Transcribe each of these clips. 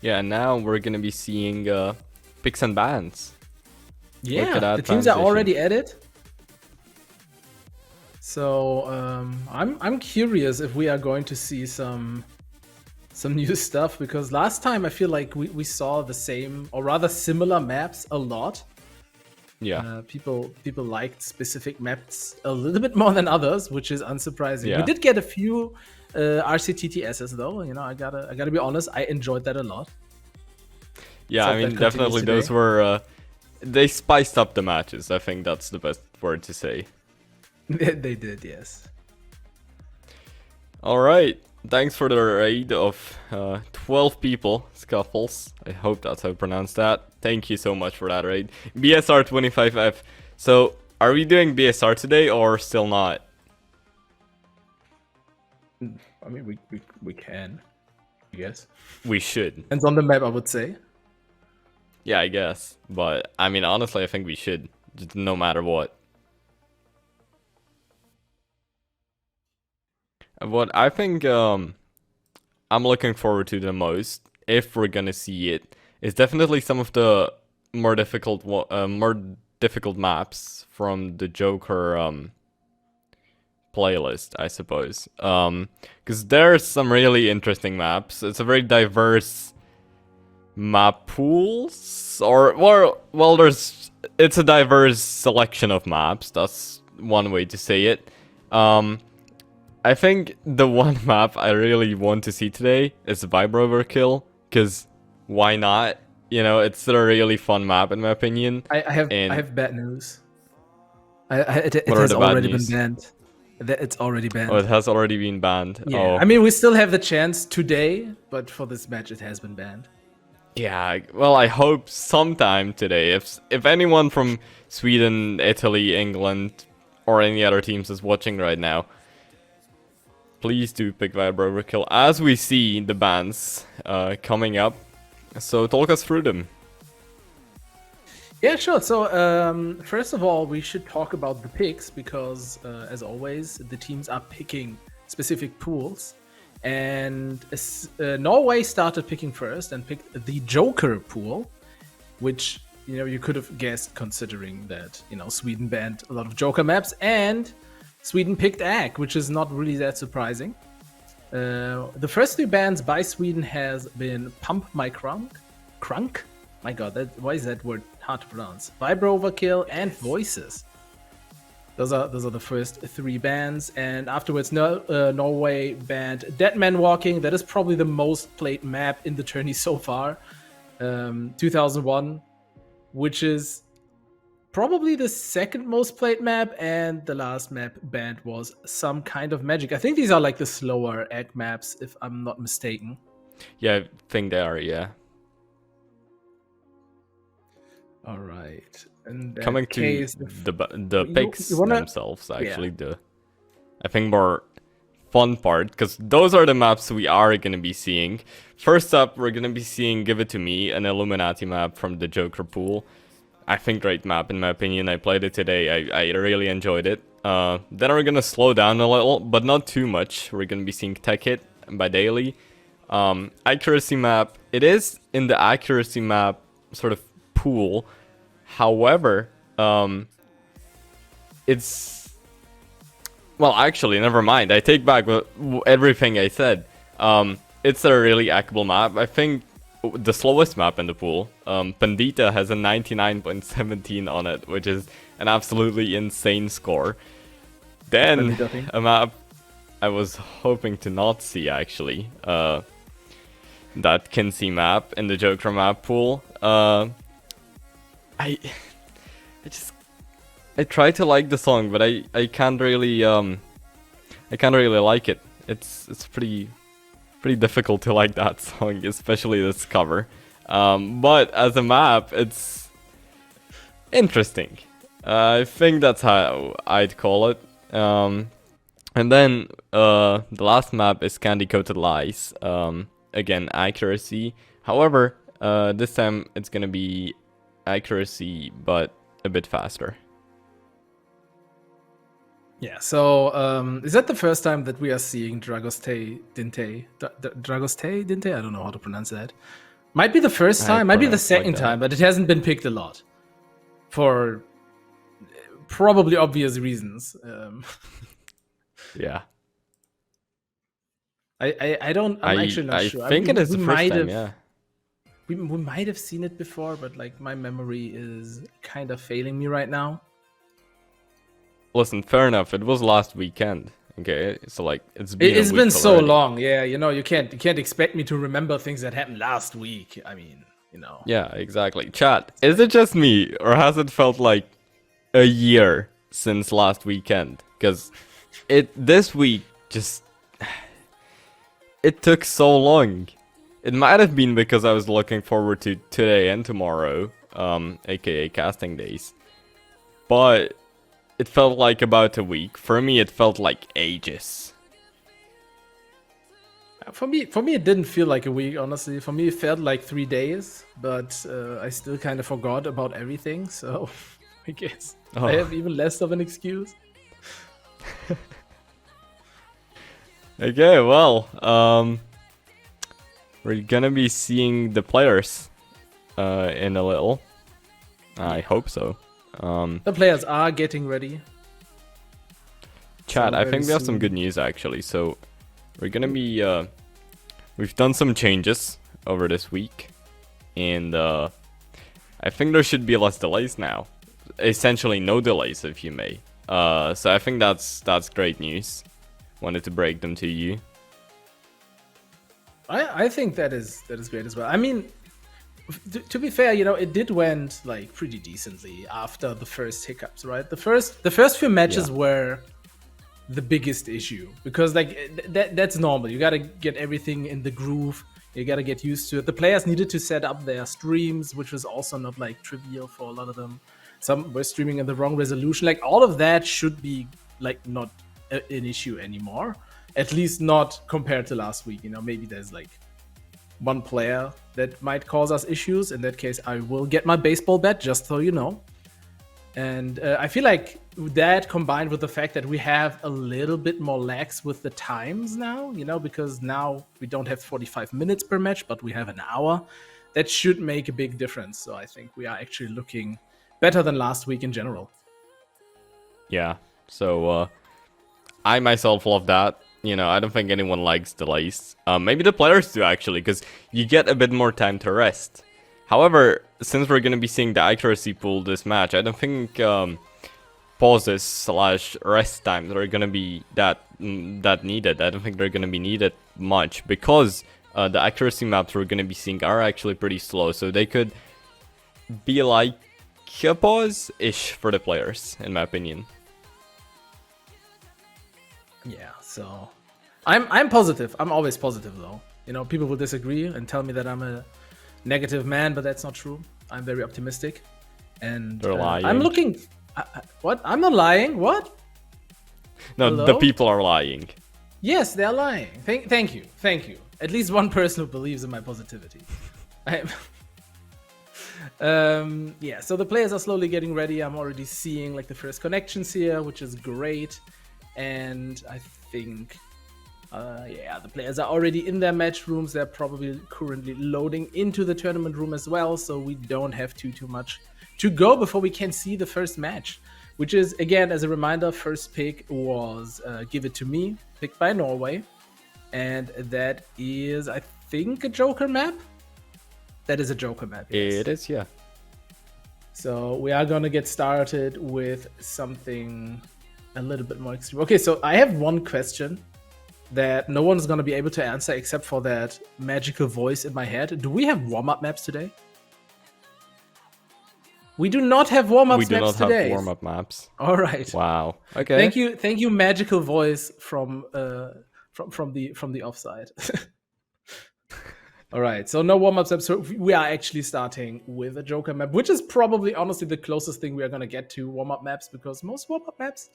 Yeah, and now we're gonna be seeing picks and bans. Look Yeah, at that the teams are transition. already at it. So I'm curious if we are going to see some new stuff, because last time I feel like we saw the same or rather similar maps a lot. Yeah, People liked specific maps a little bit more than others, which is unsurprising. We yeah, did get a few RCTTSs though. You know, I gotta be honest, I enjoyed that a lot. yeah. So I if that mean, continues definitely those today. were they spiced up the matches. I think that's the best word to say. They did, yes. All right. Thanks for the raid of 12 people, Scuffles. I hope that's how you pronounce that. Thank you so much for that raid. BSR25F. So, are we doing BSR today or still not? I mean, we can, I guess. We should. Depends on the map, I would say. Yeah, I guess. But, I mean, honestly, I think we should. Just no matter what. What I think I'm looking forward to the most, if we're gonna see it, is definitely some of the more difficult maps from the Joker playlist, I suppose. Because there's some really interesting maps. It's a very diverse map pools, or well, it's a diverse selection of maps. That's one way to say it. I think the one map I really want to see today is Vibro Overkill, because why not? You know, it's a really fun map in my opinion. I have bad news. It What are has the bad already been news? banned. It's already banned. Oh, it has already been banned. Yeah, Oh. I mean, we still have the chance today, but for this match, it has been banned. Yeah, well, I hope sometime today, if anyone from Sweden, Italy, England, or any other teams is watching right now, please do pick Vibro Overkill as we see the bans coming up. So talk us through them. Yeah, sure. So first of all, we should talk about the picks because, as always, the teams are picking specific pools. And Norway started picking first and picked the Joker pool, which you could have guessed considering that Sweden banned a lot of Joker maps, and Sweden picked Ag, which is not really that surprising. The first two bans by Sweden has been Pump My Crunk. My God, why is that word hard to pronounce? Vibro Overkill and Voices. Those are the first three bans, and afterwards, Norway banned Dead Man Walking. That is probably the most played map in the tourney so far. 2001, which is probably the second most played map, and the last map banned was Some Kind of Magic. I think these are like the slower egg maps, if I'm not mistaken. Yeah, I think they are, yeah. All right. In that Coming case, to the picks themselves, actually, yeah. I think more fun part, because those are the maps we are going to be seeing. First up, we're going to be seeing Give It To Me, an Illuminati map from the Joker pool. I think great map in my opinion. I played it today. I really enjoyed it. Then we're going to slow down a little, but not too much. We're going to be seeing Tech Hit by Daily. Accuracy map. It is in the accuracy map sort of pool. However, it's... Well, actually, never mind. I take back everything I said. It's a really hackable map. I think the slowest map in the pool. Pandita has a 99.17 on it, which is an absolutely insane score. Then, a map I was hoping to not see, actually. That Kinsey map in the Joker map pool. I try to like the song, but I can't really like it. It's pretty difficult to like that song, especially this cover. But as a map, it's interesting. I think that's how I'd call it. And then the last map is Candy Coated Lies. Again, accuracy. However, this time it's gonna be accuracy, but a bit faster. Yeah, so is that the first time that we are seeing Dragoste Dinte? Dragoste Dinte? I don't know how to pronounce that. Might be the first I time, might be the pronounced like second that. time, but it hasn't been picked a lot. For probably obvious reasons. Yeah. I don't. I'm actually not I sure. think it is we the first might time, have. yeah. We might have seen it before, but like my memory is kind of failing me right now. Listen, fair enough. It was last weekend. Okay, so like it's been It's a week been so already. long. Yeah, you can't expect me to remember things that happened last week. I mean, Yeah, exactly. Chat, is it just me, or has it felt like a year since last weekend? Because this week just it took so long. It might have been because I was looking forward to today and tomorrow, aka casting days. But it felt like about a week. For me, it felt like ages. For me, it didn't feel like a week. Honestly, for me, it felt like 3 days. But I still kind of forgot about everything. So I guess I have even less of an excuse. Okay, well, we're gonna be seeing the players in a little. I hope so. The players are getting ready. Chat, So I very think we have some soon. good news actually. So we're gonna be we've done some changes over this week, and I think there should be less delays now. Essentially, no delays, if you may. So I think that's great news. Wanted to break them to you. I think that is great as well. I mean, to be fair, it did went like pretty decently after the first hiccups, right? The first few matches Yeah. were the biggest issue because like that's normal. You gotta get everything in the groove. You gotta get used to it. The players needed to set up their streams, which was also not like trivial for a lot of them. Some were streaming in the wrong resolution. Like all of that should be like not an issue anymore. At least not compared to last week. Maybe there's like one player that might cause us issues. In that case, I will get my baseball bat, just so you know. And I feel like that combined with the fact that we have a little bit more lax with the times now, because now we don't have 45 minutes per match, but we have an hour. That should make a big difference. So I think we are actually looking better than last week in general. Yeah. So I myself love that. I don't think anyone likes delays. Maybe the players do actually, because you get a bit more time to rest. However, since we're going to be seeing the accuracy pool this match, I don't think pauses / rest times are going to be that needed. I don't think they're going to be needed much because the accuracy maps we're going to be seeing are actually pretty slow. So they could be like a pause-ish for the players, in my opinion. Yeah, so I'm positive. I'm always positive though. People will disagree and tell me that I'm a negative man, but that's not true. I'm very optimistic, and They're lying. I'm looking. What? I'm not lying. What? No, Hello? the people are lying. Yes, they're lying. Thank you. At least one person who believes in my positivity. Yeah. So the players are slowly getting ready. I'm already seeing like the first connections here, which is great, and I think. The players are already in their match rooms. They're probably currently loading into the tournament room as well, so we don't have too much to go before we can see the first match, which is, again, as a reminder, first pick was Give It To Me, picked by Norway, and that is, I think, a Joker map? That is a Joker map, yes. It is, yeah. So we are going to get started with something a little bit more extreme. Okay, so I have one question that no one's going to be able to answer except for that magical voice in my head. Do we have warm-up maps today? We do not have warm-up maps today. We do not have warm-up maps. All right. Wow. Okay. Thank you, magical voice from the offside. All right. So no warm-up maps. So we are actually starting with a Joker map, which is probably honestly the closest thing we are going to get to warm-up maps, because most warm-up maps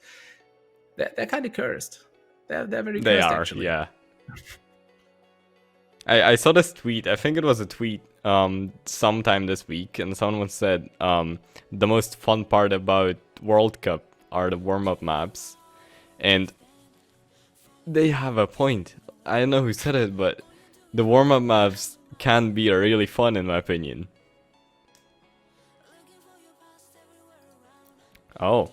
they're kind of cursed. They're very cursed, They are, actually. yeah. I saw this tweet. I think it was a tweet sometime this week, and someone said the most fun part about World Cup are the warm-up maps, and they have a point. I don't know who said it, but the warm-up maps can be really fun in my opinion. Oh,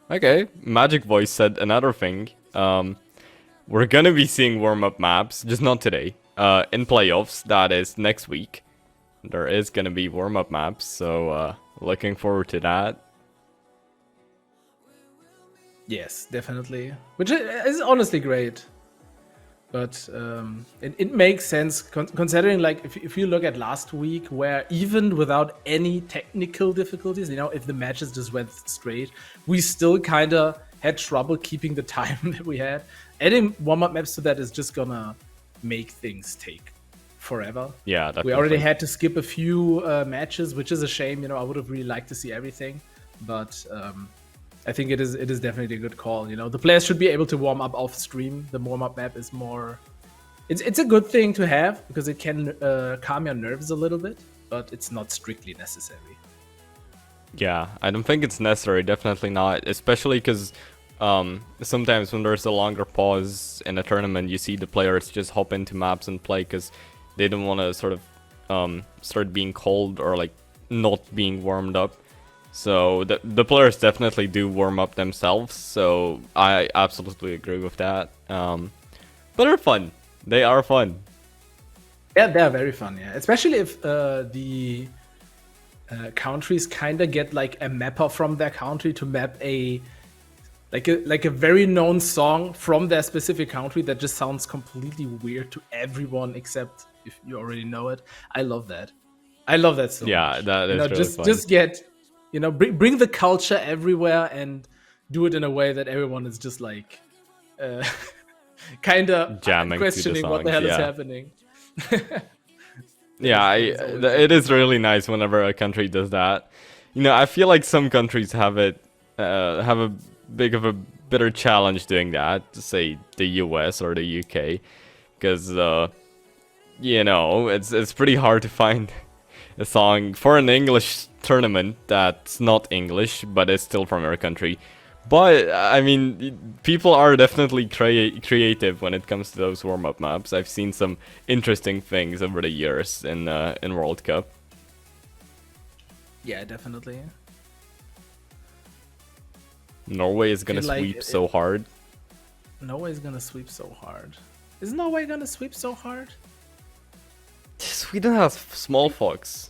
okay. Magic Voice said another thing. We're gonna be seeing warm-up maps, just not today. In playoffs, that is next week. There is gonna be warm-up maps, so looking forward to that. Yes, definitely. Which is honestly great. But it makes sense considering, like, if you look at last week, where even without any technical difficulties, you know, if the matches just went straight, we still kind of had trouble keeping the time that we had. Adding warm-up maps to that is just gonna make things take forever. Yeah, definitely. We already had to skip a few matches, which is a shame. You know, I would have really liked to see everything, but I think it is definitely a good call. You know, the players should be able to warm up off stream. The warm up map is more. It's a good thing to have because it can calm your nerves a little bit, but it's not strictly necessary. Yeah, I don't think it's necessary. Definitely not, especially because sometimes when there's a longer pause in a tournament, you see the players just hop into maps and play because they don't want to sort of start being cold or like not being warmed up. So the players definitely do warm up themselves, so I absolutely agree with that. But they're fun. They are fun. Yeah, they're very fun, yeah. Especially if the countries kind of get like a mapper from their country to map a very known song from their specific country that just sounds completely weird to everyone except if you already know it. I love that. I love that so much. That is really fun. Just get, you know, bring the culture everywhere and do it in a way that everyone is just like kind of jamming, questioning what the hell is happening. Yeah, it is really nice whenever a country does that. You know, I feel like some countries have a bitter challenge doing that. Say the US or the UK, because you know, it's pretty hard to find a song for an English tournament that's not English, but is still from our country. But, I mean, people are definitely creative when it comes to those warm-up maps. I've seen some interesting things over the years in World Cup. Yeah, definitely. Norway is gonna sweep so hard. Norway is gonna sweep so hard. Is Norway gonna sweep so hard? Sweden has small fox.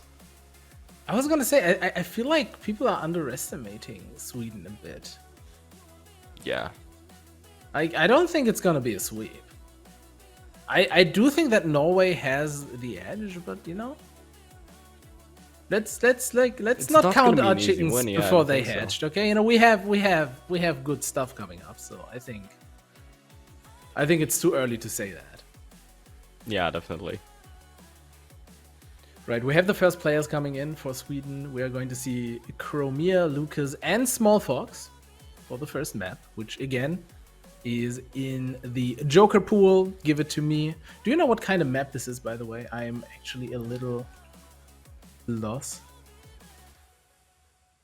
I was gonna say, I feel like people are underestimating Sweden a bit. Yeah. I don't think it's gonna be a sweep. I do think that Norway has the edge, but you know, let's not count our chickens before they hatched. So. Okay, you know, we have good stuff coming up, so I think it's too early to say that. Yeah, definitely. Right, we have the first players coming in for Sweden. We are going to see Chromia, Lucas, and Small Fox for the first map, which again is in the Joker pool. Give it to me. Do you know what kind of map this is, by the way? I am actually a little lost.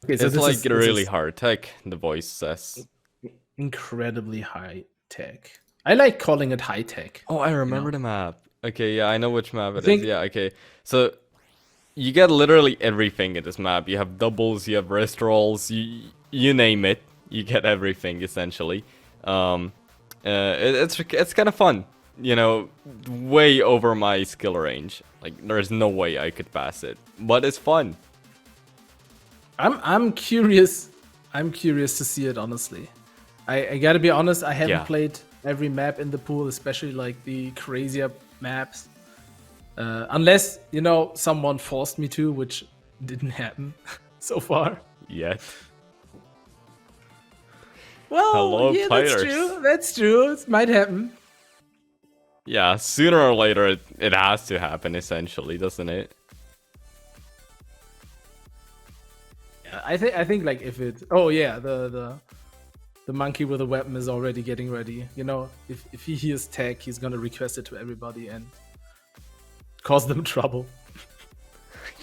Okay, so it's like really hard tech, the voice says. Incredibly high tech. I like calling it high tech. Oh, I remember the map. Okay, yeah, I know which map it is. Yeah, okay. So you get literally everything in this map. You have doubles, you have wrist rolls, you name it. You get everything essentially. It's kind of fun, you know, way over my skill range. Like there's no way I could pass it, but it's fun. I'm curious. I'm curious to see it honestly. I gotta be honest. I haven't played every map in the pool, especially like the crazier maps. Unless, you know, someone forced me to, which didn't happen so far. Yet. Well, hello, yeah, players. That's true. That's true. It might happen. Yeah, sooner or later it has to happen, essentially, doesn't it? Yeah, I think like if it. Oh yeah, the monkey with a weapon is already getting ready. You know, if he hears tech, he's gonna request it to everybody and cause them trouble.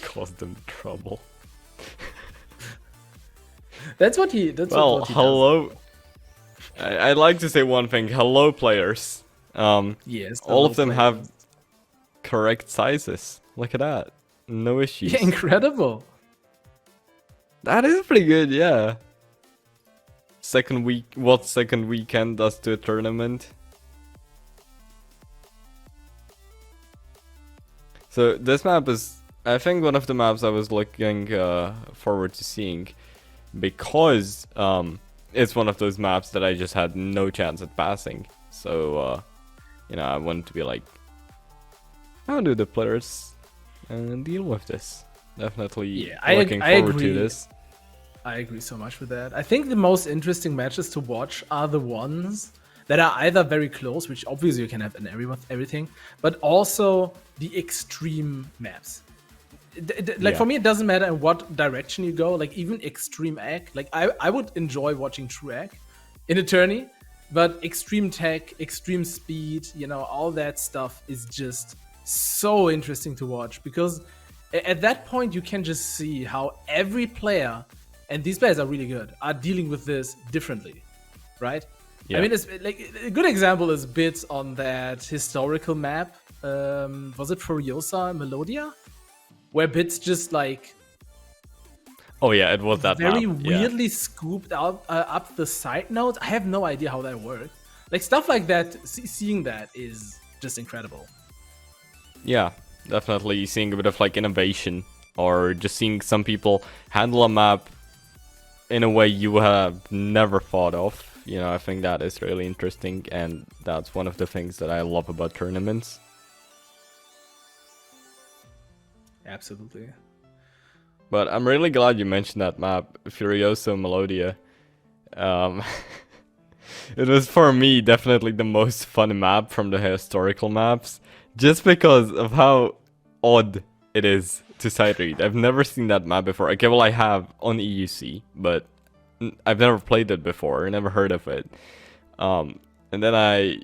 Cause them trouble. That's what he. That's well, what he hello. Does. I'd like to say one thing. Hello, players. Yes. All of them have correct sizes. Look at that. No issues. Yeah, incredible. That is pretty good, yeah. Second weekend does to a tournament. So this map is, I think, one of the maps I was looking forward to seeing, because it's one of those maps that I just had no chance at passing. So you know, I wanted to be like, how do the players deal with this? Definitely looking forward to this. I agree so much with that. I think the most interesting matches to watch are the ones that are either very close, which obviously you can have in everything, but also the extreme maps. Like for me, it doesn't matter in what direction you go. Like even extreme ag, like I would enjoy watching true ag in a tourney, but extreme tech, extreme speed, you know, all that stuff is just so interesting to watch, because at that point you can just see how every player, and these players are really good, are dealing with this differently, right? Yeah. I mean, it's like a good example is Bits on that historical map. Was it Furiosa Melodia? Where Bits just like, oh yeah, it was that very map. weirdly scooped out up the side notes. I have no idea how that worked. Like stuff like that, seeing that is just incredible. Yeah, definitely seeing a bit of like innovation, or just seeing some people handle a map in a way you have never thought of. You know, I think that is really interesting, and that's one of the things that I love about tournaments. Absolutely. But I'm really glad you mentioned that map, Furioso Melodia. It was, for me, definitely the most fun map from the historical maps, just because of how odd it is to sight read. I've never seen that map before. Okay, well, I have on EUC, but I've never played it before, never heard of it. And then I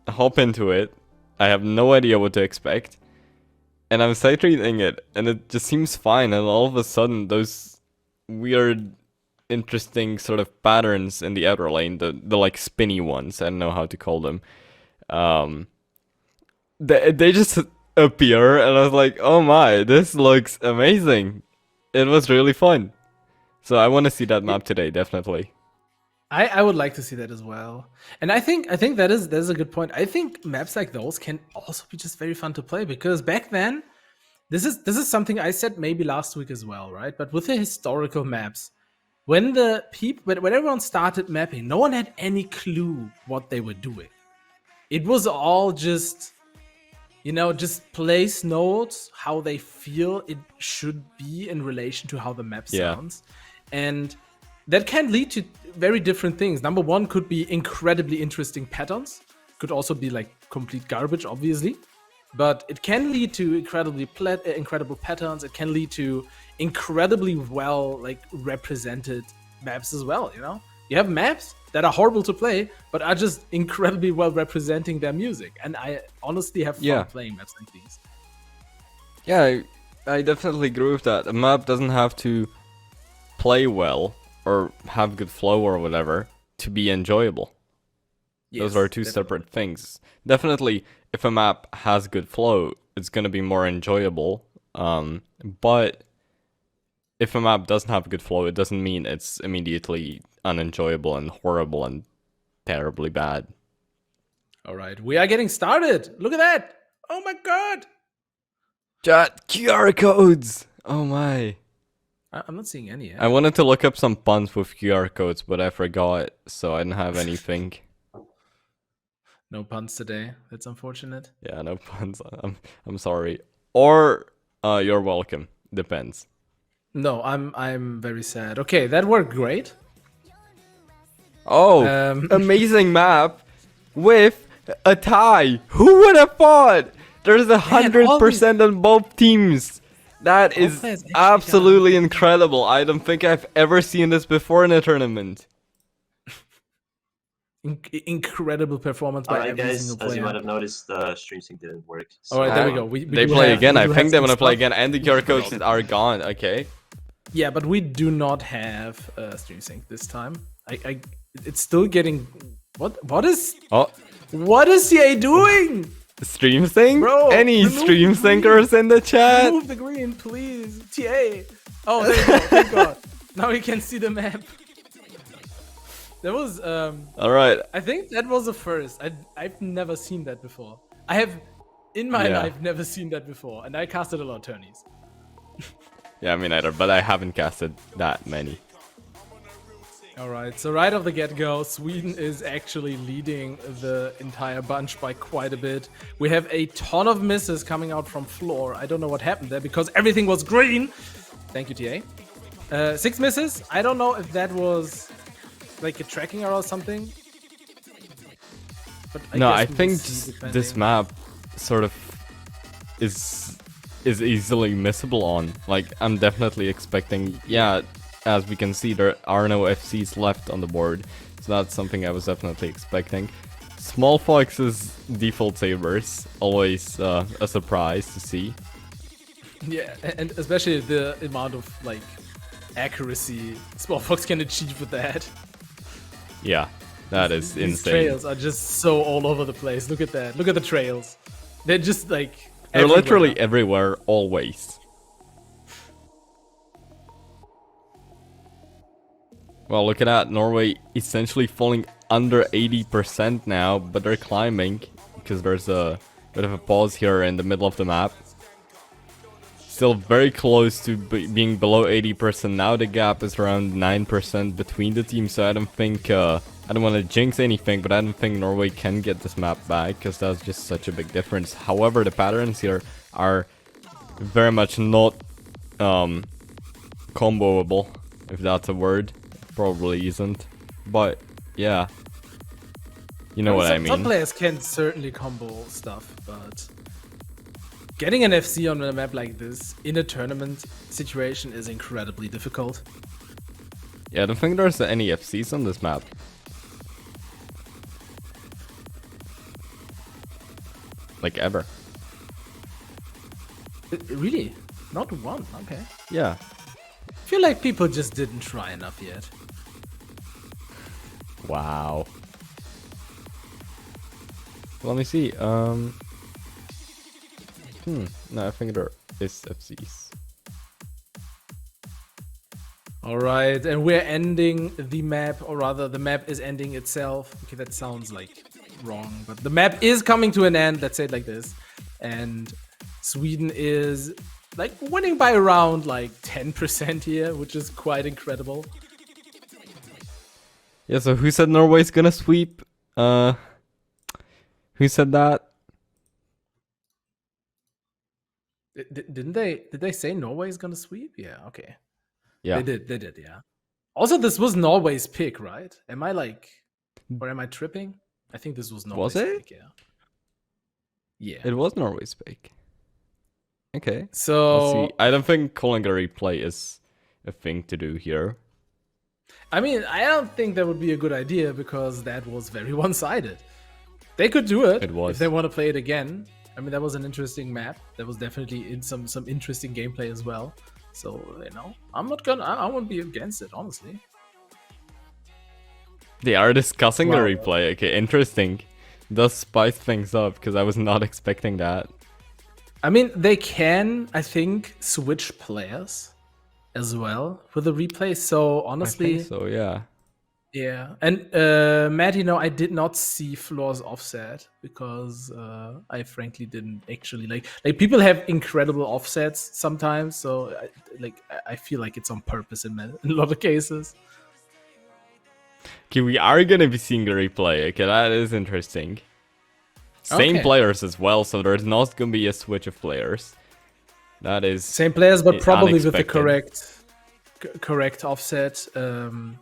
hop into it. I have no idea what to expect, and I'm sight reading it, and it just seems fine. And all of a sudden, those weird, interesting sort of patterns in the outer lane, the like spinny ones, I don't know how to call them. They just appear, and I was like, oh my, this looks amazing. It was really fun. So I want to see that map today, definitely. I would like to see that as well. And I think that is a good point. I think maps like those can also be just very fun to play, because back then, this is something I said maybe last week as well, right? But with the historical maps, when everyone started mapping, no one had any clue what they were doing. It was all just, you know, just place notes how they feel it should be in relation to how the map sounds. And that can lead to very different things. Number one could be incredibly interesting patterns. Could also be like complete garbage, obviously. But it can lead to incredible patterns. It can lead to incredibly well like represented maps as well, you know? You have maps that are horrible to play, but are just incredibly well representing their music. And I honestly have fun playing maps like these. Yeah, I definitely agree with that. A map doesn't have to play well or have good flow or whatever to be enjoyable. Yes, those are two separate things. Definitely, if a map has good flow, it's going to be more enjoyable. But if a map doesn't have good flow, it doesn't mean it's immediately unenjoyable and horrible and terribly bad. All right, we are getting started. Look at that. Oh my god. Chat, QR codes. Oh my. I'm not seeing any yet. I wanted to look up some puns with QR codes, but I forgot, so I didn't have anything. No puns today. That's unfortunate. Yeah, no puns. I'm sorry. Or you're welcome. Depends. No, I'm very sad. Okay, that worked great. Oh, amazing map with a tie. Who would have thought? There's 100% on both teams. That is absolutely incredible. I don't think I've ever seen this before in a tournament. Incredible performance by every single player. As you might have noticed, the stream sync didn't work. So. All right, there we go. They play again. I think they want to play again, and the QR codes are gone. Okay. Yeah, but we do not have stream sync this time. It's still getting. What is? Oh. What is CA doing? Stream sync? Bro, Any remove stream the green. syncers in the chat? Remove the green, please. TA. Oh, there you go. Thank God. Now we can see the map. There was Alright. I think that was the first. I've never seen that before. I have in my Yeah. life never seen that before, and I casted a lot of tourneys. Yeah, me neither, but I haven't casted that many. Alright, so right off the get-go, Sweden is actually leading the entire bunch by quite a bit. We have a ton of misses coming out from floor. I don't know what happened there because everything was green. Thank you, TA. 6 misses. I don't know if that was like a tracking error or something. But No, guess I we will think see this depending. map sort of is easily missable on. Like, I'm definitely expecting, yeah, as we can see, there are no FCs left on the board. So that's something I was definitely expecting. Small Fox's default sabers, always a surprise to see. Yeah, and especially the amount of like accuracy Small Fox can achieve with that. Yeah, that is These insane. trails are just so all over the place. Look at that. Look at the trails. They're just like They're everywhere. literally everywhere, always. Well, look at that. Norway essentially falling under 80% now, but they're climbing because there's a bit of a pause here in the middle of the map. Still very close to being below 80%. Now the gap is around 9% between the teams, so I don't think, I don't want to jinx anything, but I don't think Norway can get this map back because that's just such a big difference. However, the patterns here are very much not comboable, if that's a word. Probably isn't, but yeah, you know what I mean. Some players can certainly combo stuff, but getting an FC on a map like this in a tournament situation is incredibly difficult. Yeah, I don't think there's any FCs on this map. Like ever. Really? Not one? Okay. Yeah. I feel like people just didn't try enough yet. Wow. Let me see. No, I think there is FCs. Alright, and we're ending the map, or rather the map is ending itself. Okay, that sounds like wrong, but the map is coming to an end, let's say it like this. And Sweden is like winning by around like 10% here, which is quite incredible. Yeah, so who said Norway's gonna sweep? Who said that? Did they say Norway is gonna sweep? Yeah, okay. Yeah. They did, yeah. Also, this was Norway's pick, right? Am I like, or am I tripping? I think this was Norway's it? pick, yeah. Yeah. It was Norway's pick. Okay. So Let's see. I don't think calling a replay is a thing to do here. I mean, I don't think that would be a good idea because that was very one-sided. They could do it, It was. if they want to play it again. I mean, that was an interesting map. That was definitely in some interesting gameplay as well. So, you know, I won't be against it, honestly. They are discussing the Wow. replay. Okay, interesting. Does spice things up because I was not expecting that. I mean, they can, I think, switch players as well with the replay. So honestly, I think so, yeah. yeah. And Matt, you know, I did not see Floor's offset because I frankly didn't actually like people have incredible offsets sometimes. So I feel like it's on purpose in a lot of cases. Okay, we are gonna be seeing the replay. Okay, that is interesting. Same Okay. players as well, so there's not gonna be a switch of players. That is Same players, but probably with the unexpected. correct offset.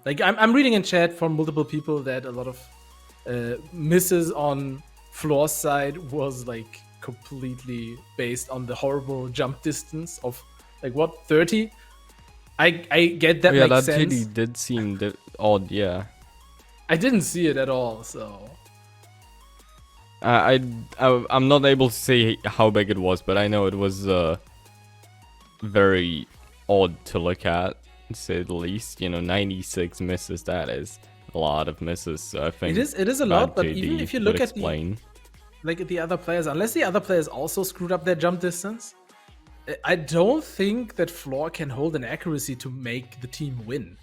Like I'm reading in chat from multiple people that a lot of misses on Floor's side was like completely based on the horrible jump distance of like what 30. I get that Oh, yeah, makes that sense. really did seem odd. Yeah, I didn't see it at all, so I'm not able to say how big it was, but I know it was very odd to look at, to say the least. You know, 96 misses. That is a lot of misses. So I think it is a lot. But even if you look at the like the other players, unless the other players also screwed up their jump distance. I don't think that Floor can hold an accuracy to make the team win.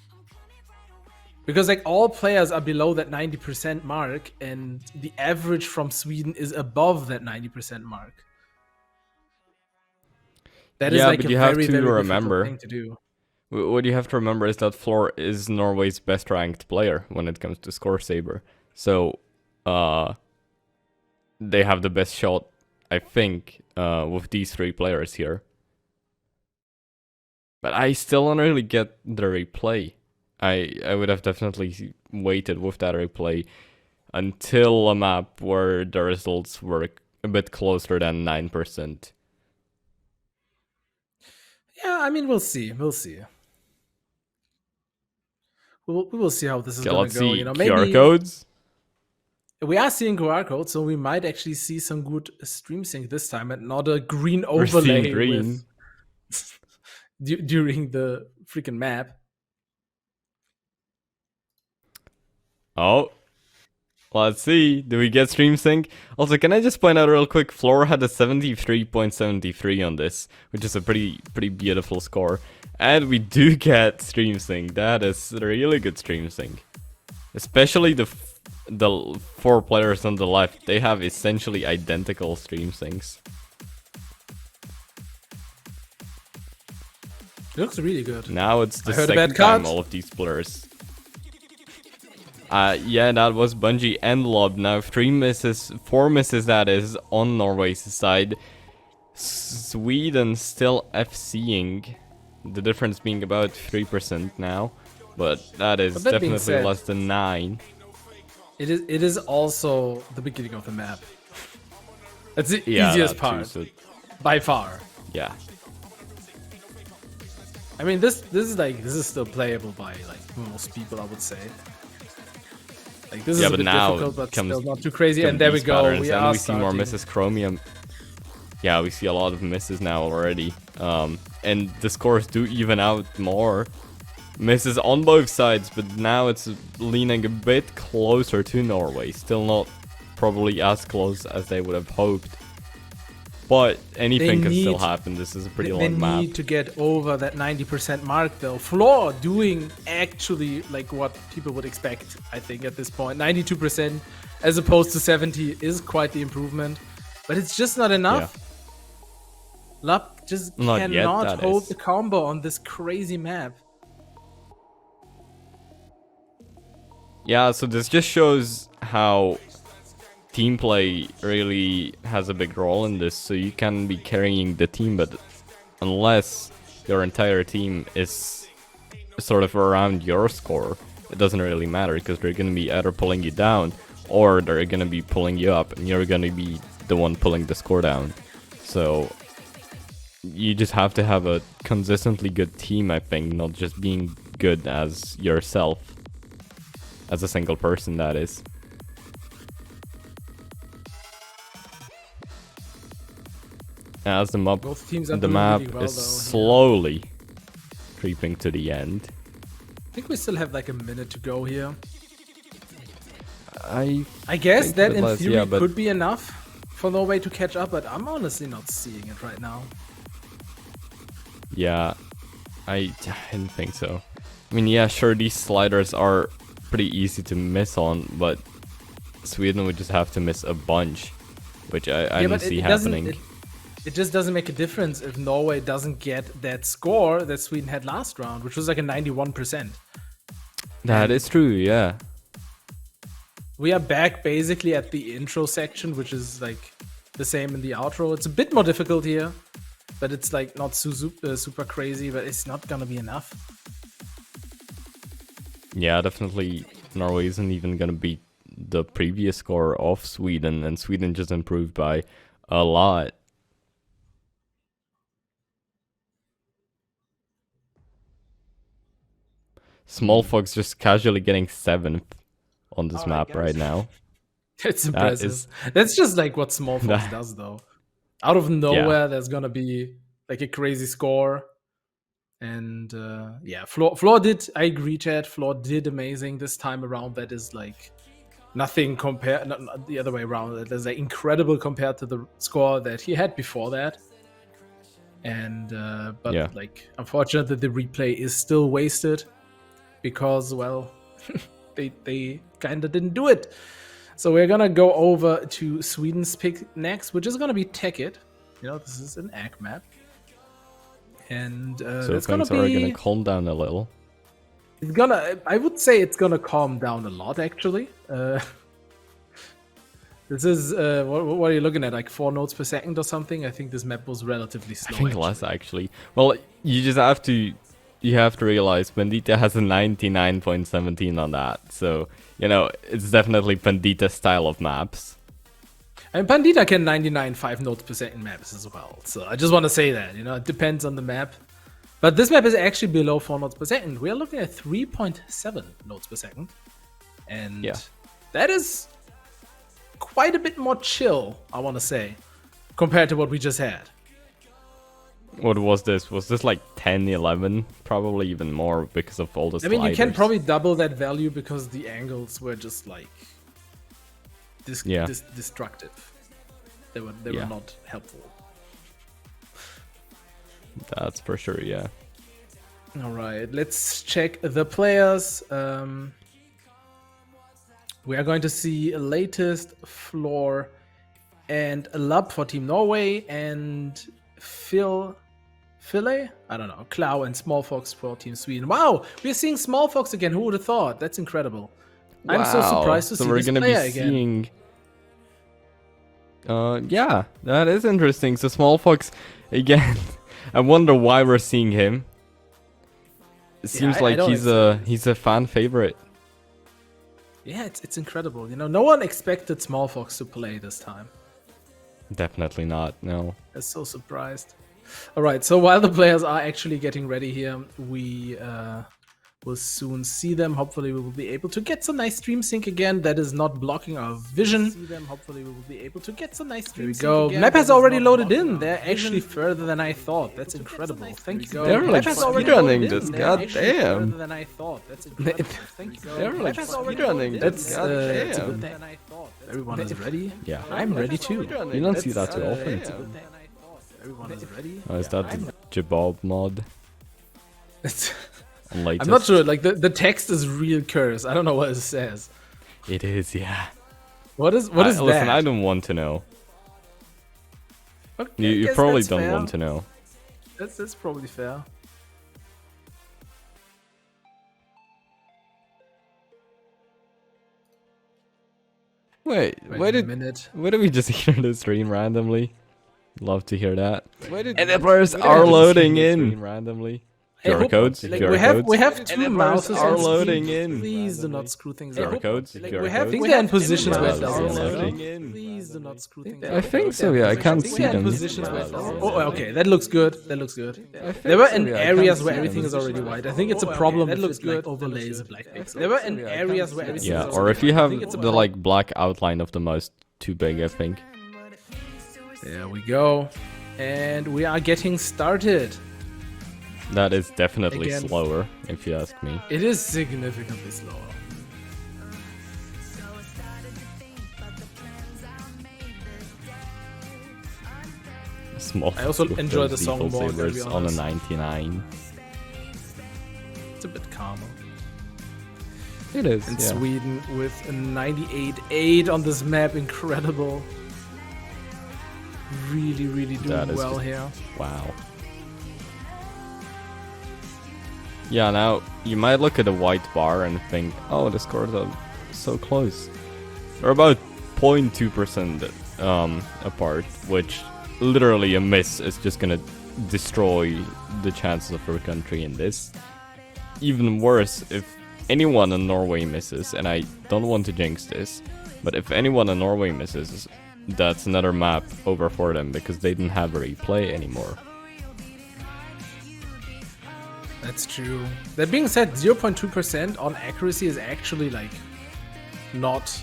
Because like all players are below that 90% mark, and the average from Sweden is above that 90% mark. That is Yeah, like but a you have very, to very difficult remember, thing to do. what you have to remember is that Floor is Norway's best ranked player when it comes to score saber. So, they have the best shot, I think, with these three players here. But I still don't really get the replay. I would have definitely waited with that replay until a map where the results were a bit closer than 9%. Yeah, I mean, we'll see. We'll see. We will see how this is Okay, gonna let's go. see You know, QR maybe codes. we are seeing QR codes, so we might actually see some good stream sync this time, and not a green We're seeing overlay green. with during the freaking map. Oh, let's see. Do we get stream sync? Also, can I just point out real quick? Floor had a 73.73 on this, which is a pretty beautiful score. And we do get stream sync. That is a really good stream sync. Especially the four players on the left. They have essentially identical stream syncs. It looks really good. Now it's the I heard a second bad time cut. all of these players. Yeah, that was Bungie and Lob. Now 4 misses that is on Norway's side. Sweden still FCing. The difference being about 3% now. But that is But that being definitely said, less than 9. It is also the beginning of the map. That's the Yeah, easiest that part, too, so, by far. yeah. I mean, this is still playable by like most people, I would say. Like this is a but bit now difficult, but comes- still not too crazy. Come And there we these go. patterns, We and are we see more starting. misses. Chromium. Yeah, we see a lot of misses now already. And the scores do even out more. Misses on both sides, but now it's leaning a bit closer to Norway. Still not probably as close as they would have hoped. But anything can still happen. This is a pretty They long map. need to get over that 90% mark, though. Floor doing actually like what people would expect, I think, at this point. 92% as opposed to 70 is quite the improvement, but it's just not enough. Lup just Not yet, cannot that hold is. the combo on this crazy map. Yeah, so this just shows how team play really has a big role in this. So you can be carrying the team, but unless your entire team is sort of around your score, it doesn't really matter, because they're going to be either pulling you down or they're going to be pulling you up, and you're going to be the one pulling the score down. So you just have to have a consistently good team, I think, not just being good as yourself. As a single person, that is. As the map, Both teams are the doing map really well, is though. slowly creeping to the end. I think we still have like a minute to go here. I guess think that a bit in less, theory yeah, but- could be enough for Norway to catch up, but I'm honestly not seeing it right now. Yeah, I didn't think so. I mean, yeah, sure, these sliders are pretty easy to miss on, but Sweden would just have to miss a bunch, which I don't see happening. It just doesn't make a difference if Norway doesn't get that score that Sweden had last round, which was like a 91%. That is true, yeah. We are back basically at the intro section, which is like the same in the outro. It's a bit more difficult here, but it's like not super crazy, but it's not gonna be enough. Yeah, definitely Norway isn't even gonna beat the previous score of Sweden, and Sweden just improved by a lot. Small Fox just casually getting 7th on this map right now. It's That impressive. is- That's just like what Small Fox does, though. Out of nowhere, there's gonna be like a crazy score. And yeah, Floor did, I agree, Chad. Floor did amazing this time around. That is like nothing compared, not the other way around. There's like incredible compared to the score that he had before that. And but Yeah. like, unfortunately, the replay is still wasted because, well, they kind of didn't do it. So we're gonna go over to Sweden's pick next, which is gonna be Tekkit. You know, this is an egg map, and So it's gonna things are be. gonna calm down a little. It's gonna. I would say it's gonna calm down a lot, actually. This is what are you looking at? Like 4 notes per second or something? I think this map was relatively slow. I think less actually. Well, you just have to realize Pandita has a 99.17 on that. So, you know, it's definitely Pandita style of maps. And Pandita can 99 5 notes per second maps as well. So I just want to say that, you know, it depends on the map. But this map is actually below 4 notes per second. We are looking at 3.7 notes per second. And Yeah. that is quite a bit more chill, I want to say, compared to what we just had. What was this? Was this like 10, 11? Probably even more because of all the I mean, you can sliders. probably double that value because the angles were just like Yeah. destructive. They were Yeah. not helpful. That's for sure, yeah. All right, let's check the players. We are going to see latest, Floor, and Lub for Team Norway, and Phile? I don't know. Clow and Small Fox for Team Sweden. Wow, we're seeing Small Fox again. Who would have thought? That's incredible. I'm so Wow. surprised to So see we're this gonna player be again. seeing. Yeah, that is interesting. So Small Fox again. I wonder why we're seeing him. It seems I like don't he's a fan favorite. Yeah, it's incredible. You know, no one expected Small Fox to play this time. Definitely not. No. I'm so surprised. All right, so while the players are actually getting ready here, we will soon see them. Hopefully, we will be able to get some nice stream sync again. That is not blocking our vision. Hopefully, we will be able to get some nice stream sync. There we go. Map has already loaded in. They're actually further than I thought. That's incredible. Thank you. They're like speedrunning this. God damn. Than I thought. That's incredible. Thank you. They're like speedrunning this. That's God it's a good damn. thing. Everyone is ready. Yeah. I'm ready too. You don't see that too often. Everyone is ready. Oh, is that the Jabob mod? On latest? I'm not sure. Like the text is real curse. I don't know what it says. It is, yeah. What is that? Listen, I don't want to know. Okay, I You guess probably that's don't fair. want to know. That's probably fair. Wait, Wait why a did minute. we just hear the stream randomly? Love to hear that. And the why players did are we loading just in randomly. Hey, QR hope- codes. Like, QR we have codes. two And the mouses players are on screen. loading in. Please do not screw things QR up. codes. Like, QR we have codes. things they're in positions and where the it doesn't players are load. loading in. Please do not screw things I up. think so, yeah. I can't see They're in them. positions where it doesn't. Oh, okay. That looks good. That looks good. There were in areas where everything is already white. I think it's a problem. That looks good. Overlays a black pixel. There were in areas where everything Yeah, is or already if you white. I have think it's a the like black outline of the mouse too big, I think. There we go. And we are getting started. That is definitely Again. slower, if you ask me. It is significantly slower. Small. I also with enjoy those the song default more, gotta be sabers on a honest. 99. It's a bit calmer. It is. And yeah. Sweden with a 98.8 on this map. Incredible. Really, really That doing is well just- here. Wow. Yeah, now you might look at the white bar and think, oh, the scores are so close. They're about 0.2% apart, which literally a miss is just gonna destroy the chances of our country in this. Even worse, if anyone in Norway misses, and I don't want to jinx this, but if anyone in Norway misses, that's another map over for them because they didn't have a replay anymore. That's true. That being said, 0.2% on accuracy is actually like not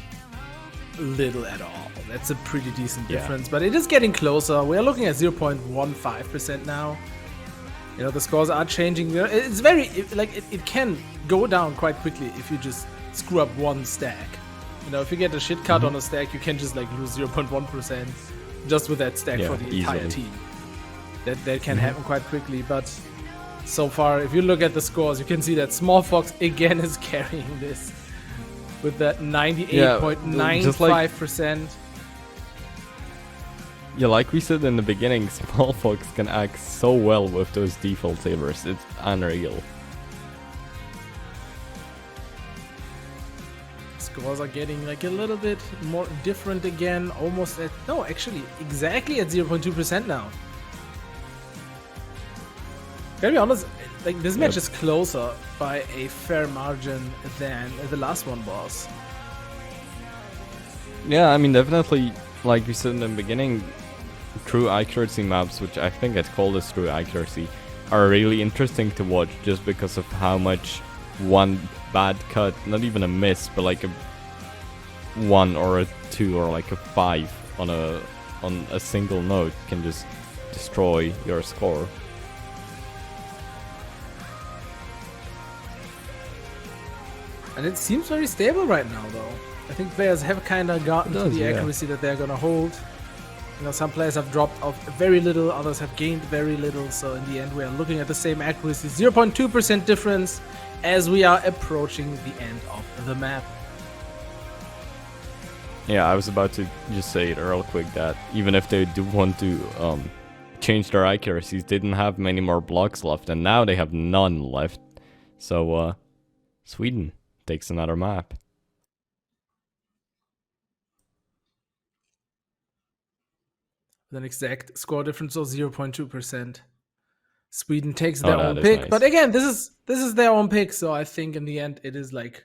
little at all. That's a pretty decent Yeah. difference, but it is getting closer. We're looking at 0.15% now. You know, the scores are changing. You know, it's very, it can go down quite quickly if you just screw up one stack. You know, if you get a shit cut on a stack, you can just like lose 0.1% just with that stack for the entire easily. team. That can happen quite quickly, but so far, if you look at the scores, you can see that Small Fox again is carrying this with that 98.95%. Yeah, like we said in the beginning, Small Fox can act so well with those default sabers. It's unreal. Scores are getting like a little bit more different again, almost at, no, actually exactly at 0.2% now. Gotta be honest, like this match is closer by a fair margin than the last one was. Yeah, I mean, definitely, like we said in the beginning, true accuracy maps, which I think it's called as true accuracy, are really interesting to watch just because of how much one bad cut, not even a miss, but like a 1 or a 2 or like a 5 on a single note can just destroy your score. And it seems very stable right now, though. I think players have kind of gotten to the accuracy that they're gonna hold. You know, some players have dropped off very little, others have gained very little. So in the end, we are looking at the same accuracy, 0.2% difference, as we are approaching the end of the map. Yeah, I was about to just say it real quick that even if they do want to change their accuracies, they didn't have many more blocks left, and now they have none left. So Sweden takes another map. With an exact score difference of 0.2%. Sweden takes their own that is pick, nice. but again, this is their own pick, so I think in the end it is like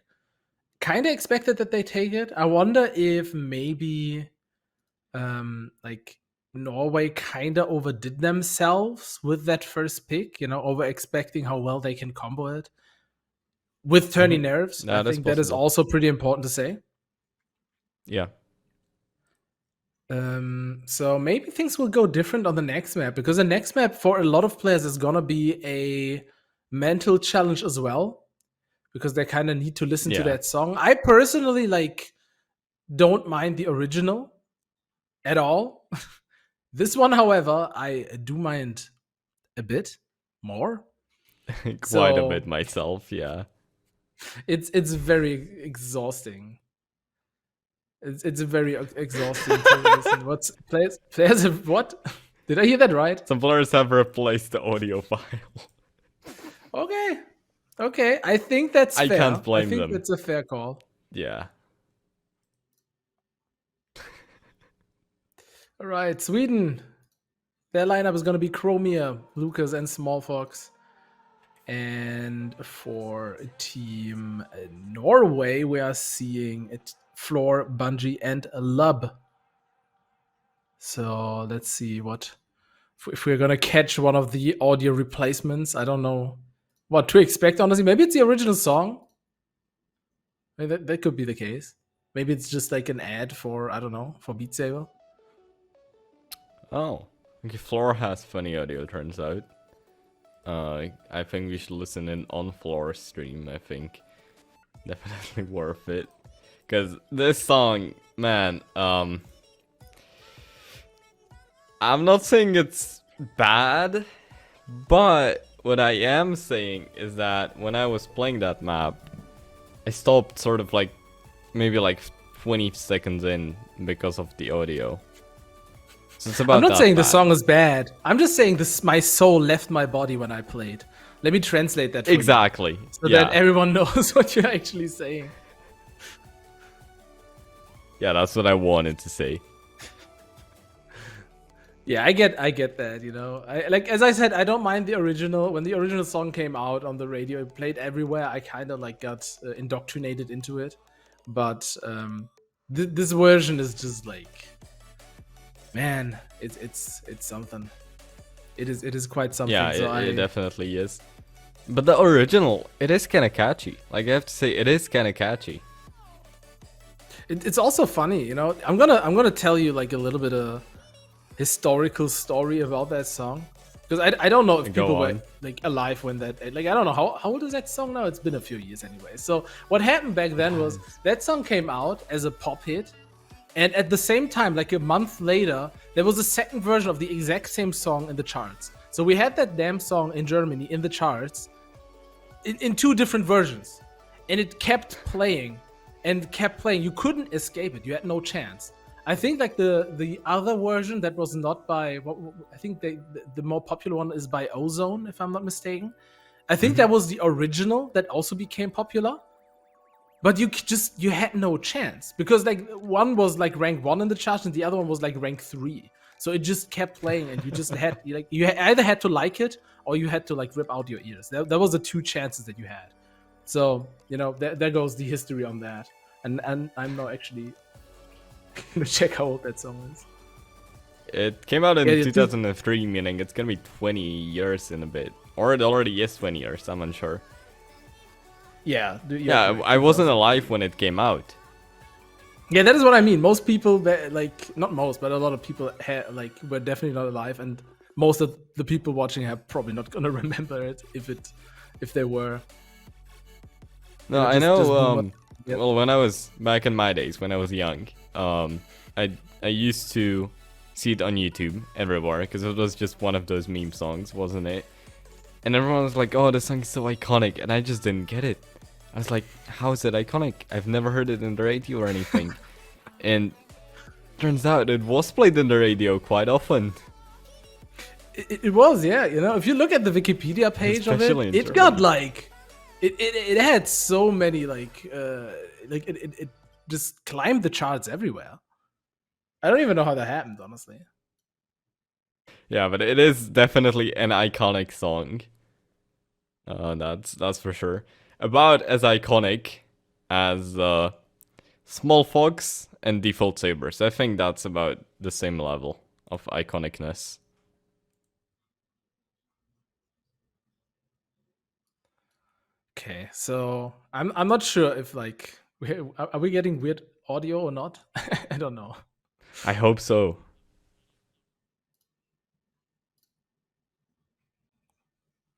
kind of expected that they take it. I wonder if maybe like Norway kind of overdid themselves with that first pick, you know, over expecting how well they can combo it with turning nerves. I think that is possible. also pretty important to say. Yeah. So maybe things will go different on the next map, because the next map for a lot of players is gonna be a mental challenge as well, because they kind of need to listen to that song. I personally like don't mind the original at all. This one, however, I do mind a bit more. Quite a bit myself, yeah. It's very exhausting. It's very exhausting to listen. What's players have what? Did I hear that right? Some players have replaced the audio file. Okay. I think that's fair. I can't blame them. I think that's a fair call. Yeah. All right, Sweden. Their lineup is going to be Chromia, Lucas, and Small Fox. And for Team Norway, we are seeing it Floor, Bungie, and Lub. So let's see what if we're gonna catch one of the audio replacements. I don't know what to expect, honestly. Maybe it's the original song. Maybe that could be the case. Maybe it's just like an ad for, I don't know, for Beat Saber. Oh, okay. Floor has funny audio, turns out. I think we should listen in on Floor's stream. I think definitely worth it, because this song, man. I'm not saying it's bad, but what I am saying is that when I was playing that map, I stopped sort of like maybe like 20 seconds in because of the audio. So it's about I'm not saying bad. the song is bad. I'm just saying this. My soul left my body when I played. Let me translate that for exactly, you, so that everyone knows what you're actually saying. Yeah, that's what I wanted to say. Yeah, I get that, you know. Like, as I said, I don't mind the original. When the original song came out on the radio, it played everywhere. I kind of like got indoctrinated into it. But this version is just like, man, it's something. It is quite something. Yeah, so it definitely is. But the original, it is kind of catchy. Like, I have to say, it is kind of catchy. It's also funny, you know. I'm gonna tell you like a little bit of historical story about that song. Because I don't know if Go people were on. like alive when that, like, I don't know how old is that song now. It's been a few years anyway. So what happened back then was that song came out as a pop hit, and at the same time, like a month later, there was a second version of the exact same song in the charts. So we had that damn song in Germany in the charts in two different versions, and it kept playing and kept playing. You couldn't escape it. You had no chance. I think like the other version that was not by I think the more popular one is by Ozone, if I'm not mistaken. I think that was the original that also became popular. But you had no chance because like one was like rank 1 in the charts and the other one was like rank 3. So it just kept playing and you just had either had to like it or you had to like rip out your ears. That was the two chances that you had. So there goes the history on that. And I'm now actually gonna check how old that song is. It came out in Yeah, 2003, meaning it's gonna be 20 years in a bit. Or it already is 20 years, I'm unsure. Yeah, Yeah, I wasn't alive when it came out. Yeah, that is what I mean. Most people, like, not most, but a lot of people were definitely not alive, and most of the people watching are probably not gonna remember it if they were. No, I just know. Yep. Well, when I was back in my days, when I was young, I used to see it on YouTube everywhere because it was just one of those meme songs, wasn't it? And everyone was like, "Oh, the song is so iconic," and I just didn't get it. I was like, "How is it iconic? I've never heard it in the radio or anything." And turns out it was played in the radio quite often. It was, yeah. If you look at the Wikipedia page Especially of in it got Germany. like it had so many it just climbed the charts everywhere. I don't even know how that happened, honestly. Yeah, but it is definitely an iconic song. That's for sure. About as iconic as Small Fox and Default Sabers. I think that's about the same level of iconicness. Okay, so I'm not sure if like are we getting weird audio or not? I don't know. I hope so.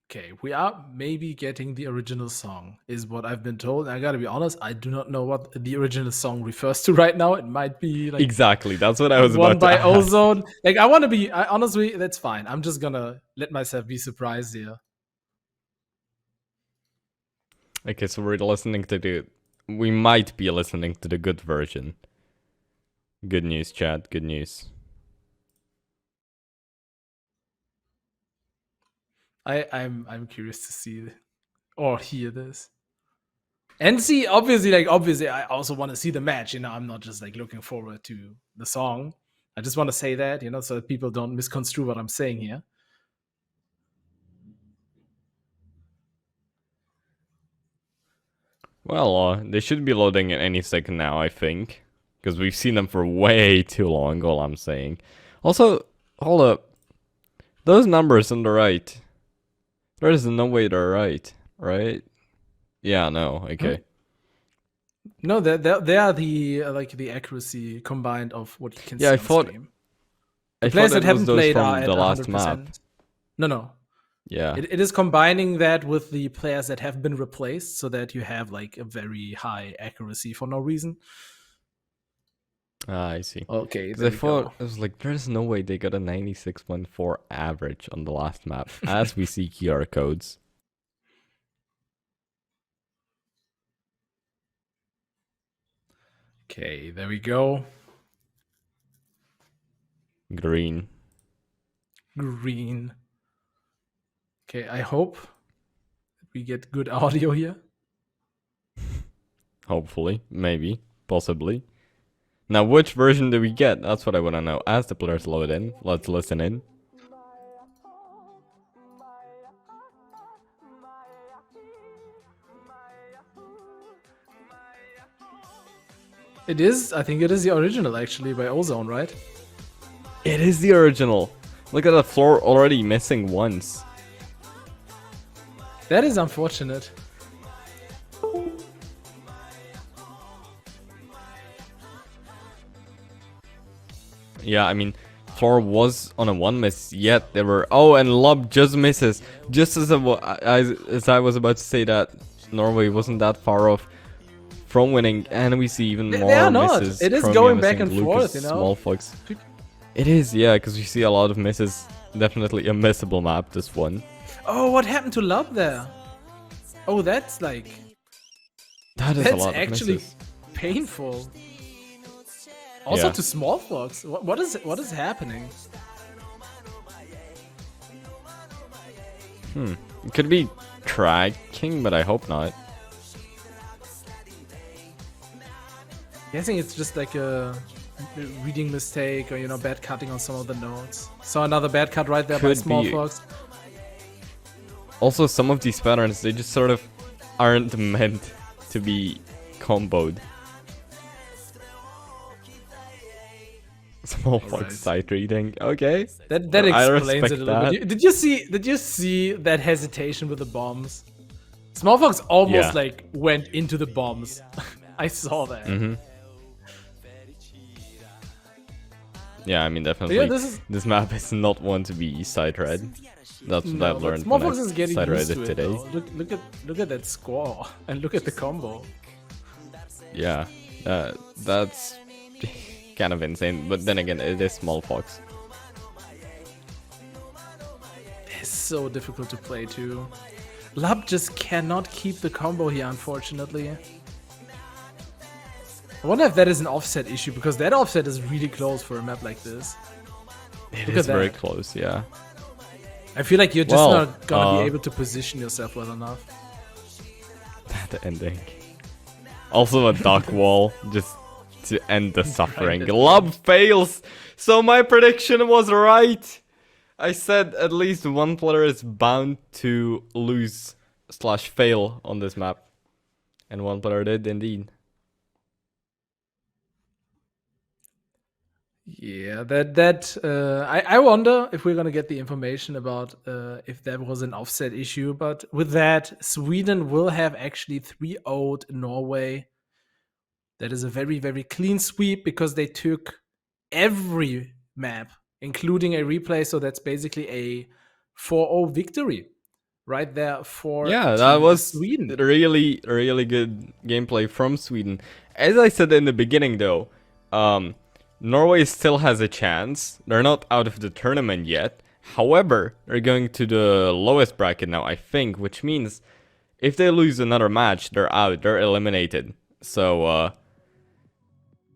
Okay, we are maybe getting the original song, is what I've been told. I gotta be honest, I do not know what the original song refers to right now. It might be like Exactly, that's what I was one about to by ask. Ozone. Like I want to be honestly, that's fine. I'm just gonna let myself be surprised here. Okay, so we might be listening to the good version. Good news, chat, good news. I'm curious to see or hear this. And see, obviously, I also want to see the match. I'm not just like looking forward to the song. I just want to say that, so that people don't misconstrue what I'm saying here. Well, they should be loading in any second now, I think. Because we've seen them for way too long, all I'm saying. Also, hold up. Those numbers on the right. There is no way they're right? Yeah, no, okay. No, they are the the accuracy combined of what you can Yeah, see I on thought stream. I Players thought that it was haven't those played are from at the last 100%. map. No. Yeah. It is combining that with the players that have been replaced so that you have like a very high accuracy for no reason. I see. Okay, Because I thought, I was like, there's no way they got a 96.4 average on the last map, as we see QR codes. Okay, there we go. Green. Green. Okay, I hope we get good audio here. Hopefully. Maybe. Possibly. Now, which version do we get? That's what I want to know. As the players load in, let's listen in. I think it is the original actually by Ozone, right? It is the original. Look at the floor already missing once. That is unfortunate. Yeah, I mean, floor was on a 1 miss, yet there were... Oh, and Lob just misses. Just as I was about to say that Norway wasn't that far off from winning, and we see even more They are not. misses. It is Chromia going back missing, and Lucas, forth, you know? Small Fox. It is, yeah, because we see a lot of misses. Definitely a missable map, this one. Oh, what happened to Love there? Oh, that's like... That is a That's lot of actually misses. painful. Also Yeah. to Small Fox. What is happening? It could be tracking, but I hope not. Guessing it's just like a reading mistake or, you know, bad cutting on some of the notes. Saw another bad cut right there by Could Small be. Fox. Also, some of these patterns, they just sort of aren't meant to be comboed. Small Fox Alright. sight reading, okay. That I explains respect it a little that. bit. Did you see that hesitation with the bombs? Small Fox almost Yeah. like went into the bombs. I saw that. Yeah, I mean, definitely. Yeah, this map is not one to be side read. That's what No, I've but learned Small when Fox is I getting side read used it to it today. though. Look at that score and look at the combo. Yeah, that's kind of insane. But then again, it is Small Fox. It's so difficult to play too. Lub just cannot keep the combo here, unfortunately. I wonder if that is an offset issue, because that offset is really close for a map like this. It Look is at very that. close, yeah. I feel like you're just Well, not gonna be able to position yourself well enough. That ending. Also a duck wall, just to end the suffering. Grinded. Lub fails! So my prediction was right! I said at least one player is bound to lose / fail on this map. And one player did indeed. Yeah, I wonder if we're gonna get the information about if that was an offset issue. But with that, Sweden will have actually 3-0'd Norway. That is a very, very clean sweep because they took every map, including a replay. So that's basically a 4-0 victory right there for Yeah, that Team was Sweden. really, really good gameplay from Sweden. As I said in the beginning though, Norway still has a chance. They're not out of the tournament yet. However, they're going to the lowest bracket now, I think, which means if they lose another match, they're out, they're eliminated. So,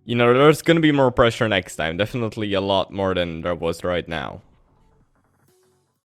you know, there's gonna be more pressure next time. Definitely a lot more than there was right now.